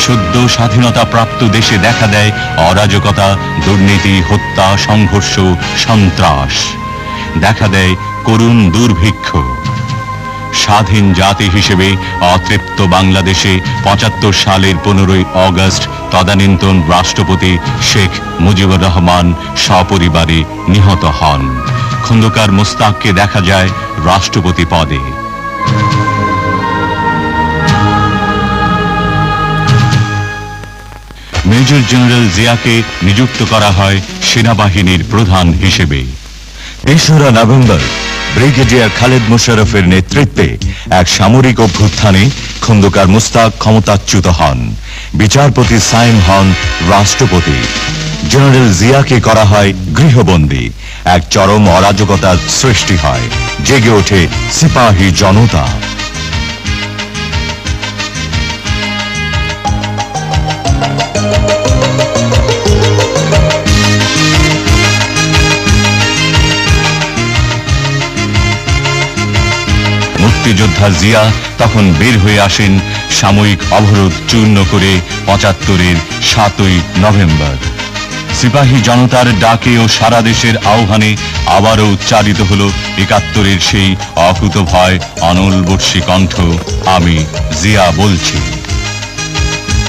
সদ্য স্বাধীনতা প্রাপ্ত দেশে দেখা দেয় অরাজকতা, দুর্নীতি, হত্যা, সংঘর্ষ, সন্ত্রাস। দেখা দেয় করুণ দুর্ভিক্ষ। স্বাধীন জাতি হিসেবে অতৃপ্ত বাংলাদেশে ৭৫ সালের ১৫ই অগস্ট তদানীন্তন রাষ্ট্রপতি শেখ মুজিবুর রহমান সপরিবারে নিহত হন। খন্দকার মোস্তাককে দেখা যায় রাষ্ট্রপতি পদে। মেজর জেনারেল জিয়াকে নিযুক্ত করা হয় সেনাবাহিনীর প্রধান হিসেবে। ৩রা নভেম্বর ব্রিগেডিয়ার খালেদ মোশাররফের নেতৃত্বে এক সামরিক অভ্যুত্থানে খন্দকার মোস্তাক ক্ষমতাচ্যুত হন। বিচারপতি সাইম হন রাষ্ট্রপতি। জেনারেল জিয়াকে করা হয় গৃহবন্দী। এক চরম অরাজকতার সৃষ্টি হয়। জেগে ওঠে সিপাহী জনতা। মুক্তিযোদ্ধা জিয়া তখন বের হয়ে আসেন সাময়িক অবরোধ চূর্ণ করে ৭৫-এর ৭ই নভেম্বর। সিপাহী জনতার ডাকে ও সারা দেশের আহ্বানে আবারও উচ্চারিত হল ৭১-এর সেই অকুতভয় অনলবর্ষী কণ্ঠ, আমি জিয়া বলছি।